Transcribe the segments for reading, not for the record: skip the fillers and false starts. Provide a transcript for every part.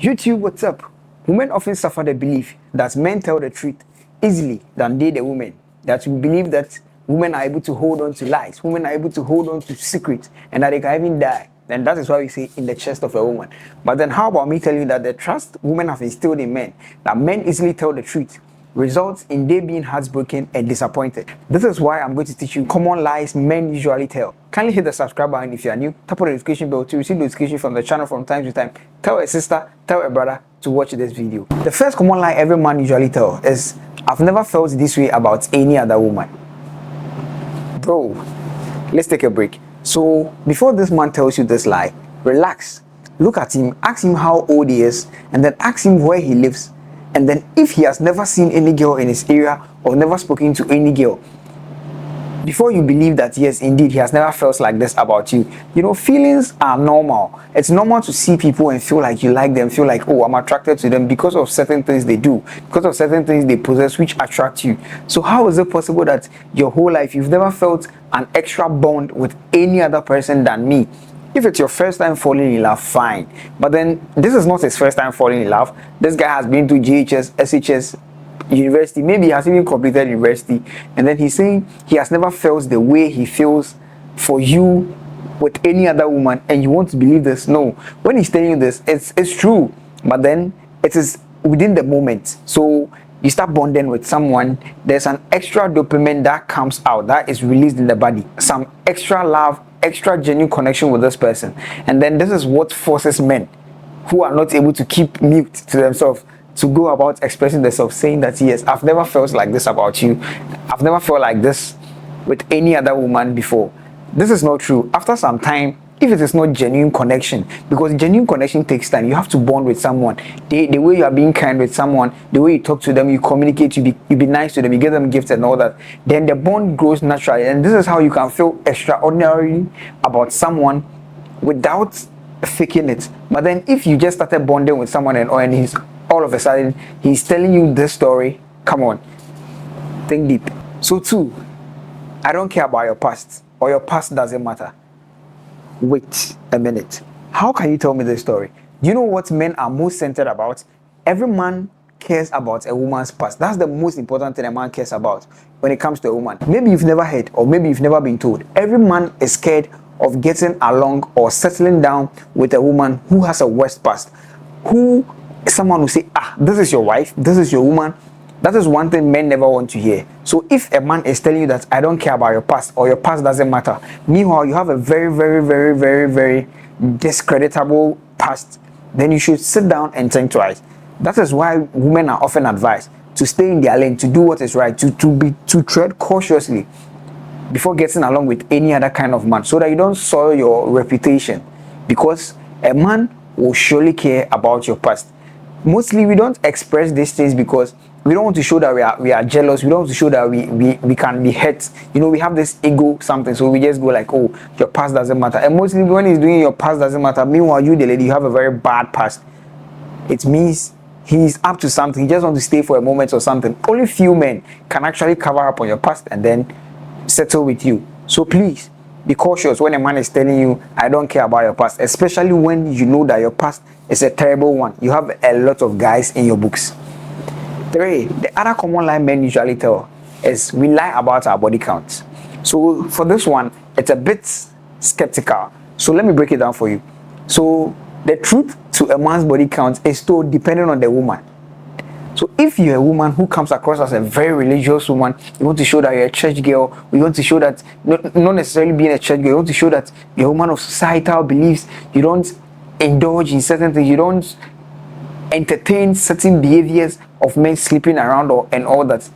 YouTube, what's up? Women often suffer the belief that men tell the truth easily than they, the women. That we believe that women are able to hold on to lies, women are able to hold on to secrets, and that they can even die. And that is why we say in the chest of a woman. But then how about me telling you that the trust women have instilled in men, that men easily tell the truth, results in they being heartbroken and disappointed. This is why I'm going to teach you common lies men usually tell. Kindly hit the subscribe button if you are new. Tap on the notification bell to receive notification from the channel from time to time. Tell a sister, tell a brother to watch this video. The first common lie every man usually tell is, I've never felt this way about any other woman. Bro, let's take a break. So before this man tells you this lie, relax, look at him, ask him how old he is, and then ask him where he lives. And then if he has never seen any girl in his area or never spoken to any girl, before you believe that yes, indeed, he has never felt like this about you. You know, feelings are normal. It's normal to see people and feel like you like them, feel like, oh, I'm attracted to them because of certain things they do, because of certain things they possess which attract you. So how is it possible that your whole life you've never felt an extra bond with any other person than me? If it's your first time falling in love, fine. But then this is not his first time falling in love. This guy has been to GHS, SHS, university, maybe he has even completed university, and then he's saying he has never felt the way he feels for you with any other woman, and you want to believe this? No. When he's telling you this, it's true, but then it is within the moment. So you start bonding with someone, there's an extra dopamine that comes out, that is released in the body, some extra love, extra genuine connection with this person. And then this is what forces men who are not able to keep mute to themselves to go about expressing themselves, saying that yes, I've never felt like this about you, I've never felt like this with any other woman before. This is not true. After some time, if it is not genuine connection, because genuine connection takes time, you have to bond with someone. The way you are being kind with someone, the way you talk to them, you communicate, you be nice to them, you give them gifts and all that, then the bond grows naturally. And this is how you can feel extraordinary about someone without faking it. But then if you just started bonding with someone and he's all of a sudden he's telling you this story, come on, think deep. So 2, I don't care about your past, or your past doesn't matter. Wait a minute, how can you tell me this story? Do you know what men are most centered about? Every man cares about a woman's past. That's the most important thing a man cares about when it comes to a woman. Maybe you've never heard, or maybe you've never been told, every man is scared of getting along or settling down with a woman who has a worst past, who someone will say, this is your wife, this is your woman. That is one thing men never want to hear. So if a man is telling you that I don't care about your past, or your past doesn't matter, meanwhile you have a very, very, very, very, very discreditable past, then you should sit down and think twice. That is why women are often advised to stay in their lane, to do what is right, to tread cautiously before getting along with any other kind of man, so that you don't soil your reputation, because a man will surely care about your past. Mostly we don't express these things because we don't want to show that we are jealous. We don't want to show that we can be hurt. You know, we have this ego something, so we just go like, oh, your past doesn't matter. And mostly when he's doing your past doesn't matter, meanwhile you, the lady, you have a very bad past, it means he's up to something. He just wants to stay for a moment or something. Only few men can actually cover up on your past and then settle with you. So please be cautious when a man is telling you I don't care about your past, especially when you know that your past is a terrible one. You have a lot of guys in your books. 3, the other common lie men usually tell is we lie about our body count. So for this one, it's a bit skeptical. So let me break it down for you. So the truth to a man's body count is still depending on the woman. So if you're a woman who comes across as a very religious woman, you want to show that you're a church girl, you want to show that, not necessarily being a church girl, you want to show that you're a woman of societal beliefs, you don't indulge in certain things, you don't entertain certain behaviors of men sleeping around and all that,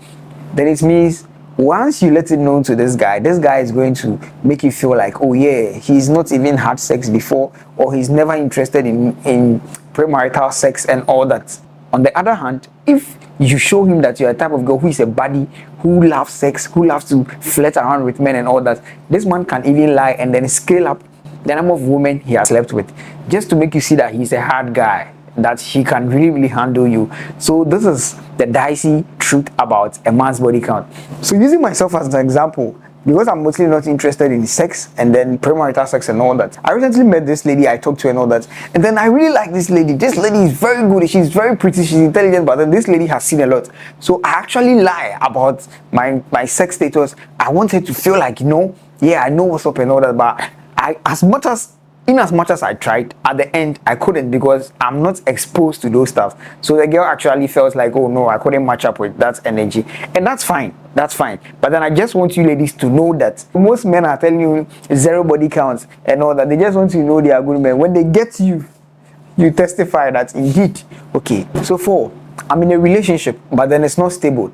then it means once you let it known to this guy is going to make you feel like, oh yeah, he's not even had sex before, or he's never interested in premarital sex and all that. On the other hand, if you show him that you're a type of girl who is a baddie, who loves sex, who loves to flirt around with men and all that, this man can even lie and then scale up the number of women he has slept with, just to make you see that he's a hard guy, that he can really, really handle you. So this is the dicey truth about a man's body count. So using myself as an example, because I'm mostly not interested in sex and then premarital sex and all that. I recently met this lady, I talked to her and all that, and then I really like this lady. This lady is very good, she's very pretty, she's intelligent, but then this lady has seen a lot. So I actually lie about my sex status. I want her to feel like, yeah, I know what's up and all that, but in as much as I tried, at the end I couldn't, because I'm not exposed to those stuff. So the girl actually felt like, oh no, I couldn't match up with that energy, and that's fine. But then I just want you ladies to know that most men are telling you 0 body counts and all that. They just want you to know they are good men. When they get you, you testify that indeed. Okay, so 4, I'm in a relationship, but then it's not stable.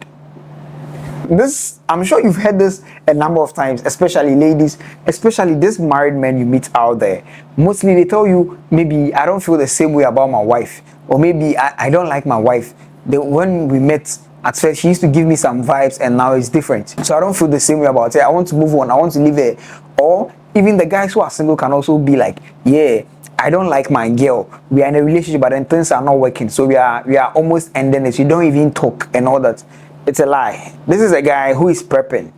This, I'm sure you've heard this a number of times, especially ladies, especially these married men you meet out there. Mostly they tell you, maybe I don't feel the same way about my wife, or maybe I don't like my wife. When we met at first, she used to give me some vibes and now it's different. So I don't feel the same way about her. I want to move on, I want to leave her. Or even the guys who are single can also be like, yeah, I don't like my girl. We are in a relationship, but then things are not working. So we are almost ending it. We don't even talk and all that. It's a lie. This is a guy who is prepping.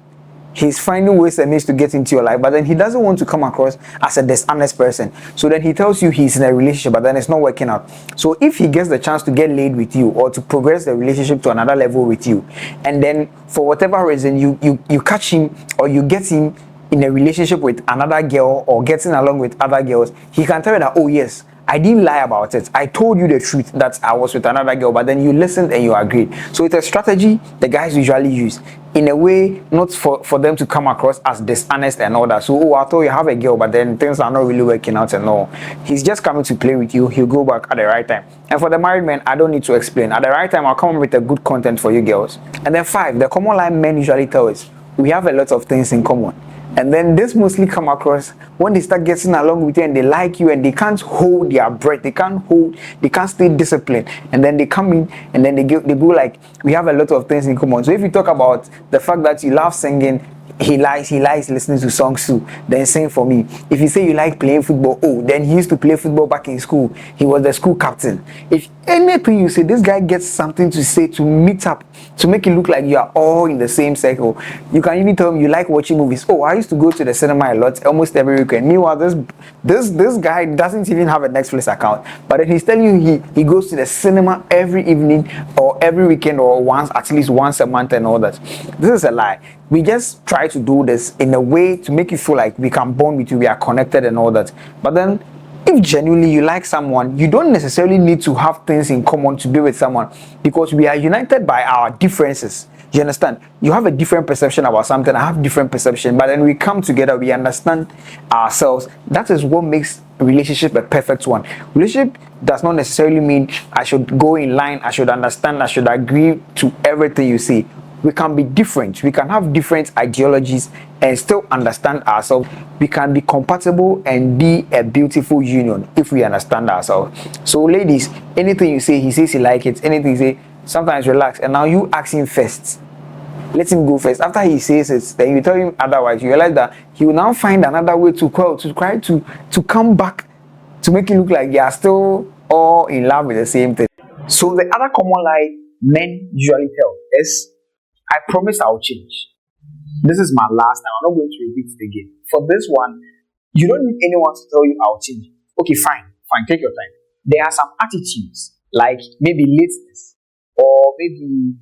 He's finding ways and means to get into your life, but then he doesn't want to come across as a dishonest person. So then he tells you he's in a relationship, but then it's not working out. So if he gets the chance to get laid with you, or to progress the relationship to another level with you, and then for whatever reason you catch him, or you get him in a relationship with another girl, or getting along with other girls, he can tell you that, oh yes, I didn't lie about it. I told you the truth that I was with another girl, but then you listened and you agreed. So it's a strategy the guys usually use, in a way not for them to come across as dishonest and all that. So, oh, I thought you have a girl, but then things are not really working out and all. He's just coming to play with you. He'll go back at the right time. And for the married men, I don't need to explain. At the right time, I'll come up with a good content for you girls. And then 5, the common line men usually tell us, we have a lot of things in common. And then this mostly come across when they start getting along with you and they like you and they can't hold their breath, they can't stay disciplined, and then they come in and then they go like, we have a lot of things in common. So if you talk about the fact that you love singing, he likes listening to songs too, then sing for me. If you say you like playing football, oh, then he used to play football back in school, he was the school captain. If anything you say, this guy gets something to say to meet up, to make it look like you are all in the same circle. You can even tell him you like watching movies. Oh, I used to go to the cinema a lot, almost every weekend. Meanwhile, this guy doesn't even have a Netflix account, but then he's telling you he goes to the cinema every evening or every weekend, or at least once a month and all that. This is a lie. We just try to do this in a way to make you feel like we can bond with you, we are connected and all that. But then if genuinely you like someone, you don't necessarily need to have things in common to be with someone, because we are united by our differences. You understand? You have a different perception about something, I have different perception, but then we come together, we understand ourselves. That is what makes a relationship a perfect one. Relationship does not necessarily mean I should go in line, I should understand, I should agree to everything you say. We can be different, we can have different ideologies and still understand ourselves. We can be compatible and be a beautiful union if we understand ourselves. So ladies, anything you say, he says he likes it, anything you say, sometimes relax, and now you ask him first. Let him go first. After he says it, then you tell him otherwise. You realize that he will now find another way to try to come back, to make it look like you are still all in love with the same thing. So the other common lie men usually tell is, I promise I'll change. This is my last time. I'm not going to repeat it again. For this one, you don't need anyone to tell you I'll change. Okay, fine, take your time. There are some attitudes, like maybe lateness, or maybe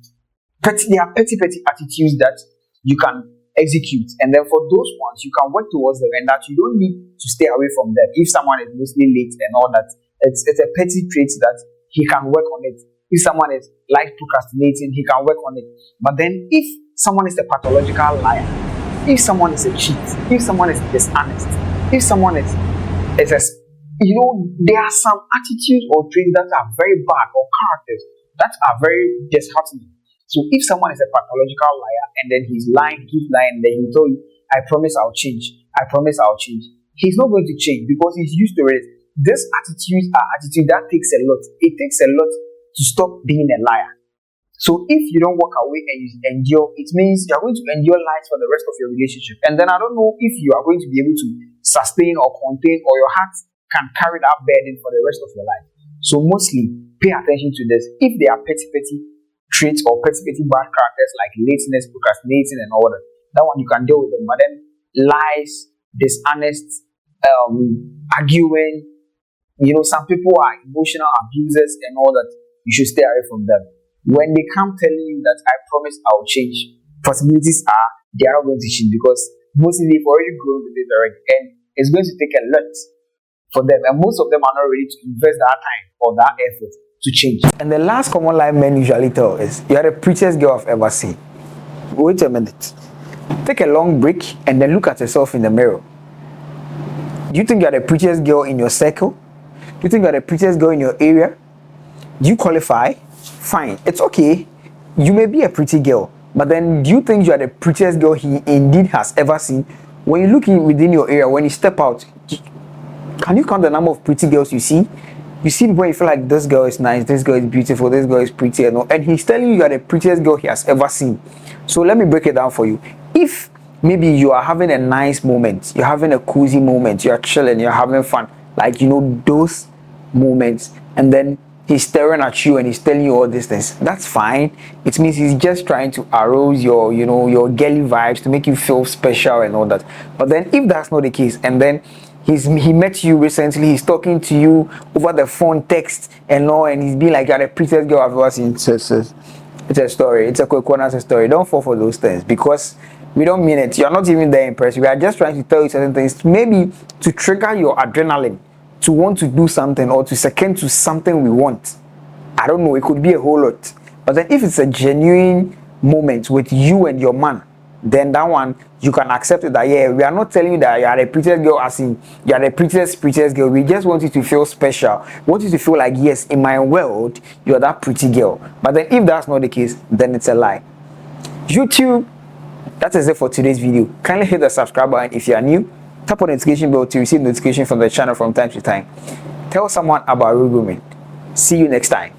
there are petty attitudes that you can execute. And then for those ones, you can work towards them, and that you don't need to stay away from them. If someone is mostly late and all that, it's a petty trait that he can work on it. If someone is like procrastinating, he can work on it. But then if someone is a pathological liar, if someone is a cheat, if someone is dishonest, if someone is a, there are some attitudes or traits that are very bad, or characters that are very disheartening. So if someone is a pathological liar and then he's lying, keep lying, and then he told you, I promise I'll change, I promise I'll change, he's not going to change because he's used to it. These attitudes are attitudes that takes a lot. It takes a lot to stop being a liar. So if you don't walk away and you endure, it means you are going to endure lies for the rest of your relationship. And then I don't know if you are going to be able to sustain or contain, or your heart can carry that burden for the rest of your life. So mostly pay attention to this. If there are petty traits or petty bad characters like lateness, procrastinating and all that, that one you can deal with them. But then lies, dishonest, arguing, some people are emotional abusers and all that. You should stay away from them. When they come telling you that I promise I'll change, possibilities are they are not going to change, because mostly they've already grown with it already, and it's going to take a lot for them, and most of them are not ready to invest that time or that effort to change. And the last common lie men usually tell is, "You are the prettiest girl I've ever seen." Wait a minute. Take a long break and then look at yourself in the mirror. Do you think you are the prettiest girl in your circle? Do you think you are the prettiest girl in your area? Do you qualify? Fine, it's okay. You may be a pretty girl, but then do you think you are the prettiest girl he indeed has ever seen? When you look within your area, when you step out, can you count the number of pretty girls you see? You see people, you feel like this girl is nice, this girl is beautiful, this girl is pretty, and he's telling you are the prettiest girl he has ever seen. So let me break it down for you. If maybe you are having a nice moment, you're having a cozy moment, you're chilling, you're having fun, like those moments, and then he's staring at you and he's telling you all these things, that's fine. It means he's just trying to arouse your your girly vibes, to make you feel special and all that. But then if that's not the case, and then he met you recently, he's talking to you over the phone, text and all, and he's being like, "You're the prettiest girl I've ever seen." It's a story, it's a quick one as a story. Don't fall for those things, because we don't mean it. You're not even there impressed. We are just trying to tell you certain things, maybe to trigger your adrenaline, to want to do something, or to second to something we want. I don't know, it could be a whole lot. But then if it's a genuine moment with you and your man, then that one you can accept it, that yeah, we are not telling you that you are the prettiest girl, as in you are the prettiest girl. We just want you to feel special. We want you to feel like, yes, in my world you are that pretty girl. But then if that's not the case, then it's a lie. YouTube, that is it for today's video. Kindly hit the subscribe button if you are new. Tap on the notification bell to receive notification from the channel from time to time. Tell someone about Real Grooming. See you next time.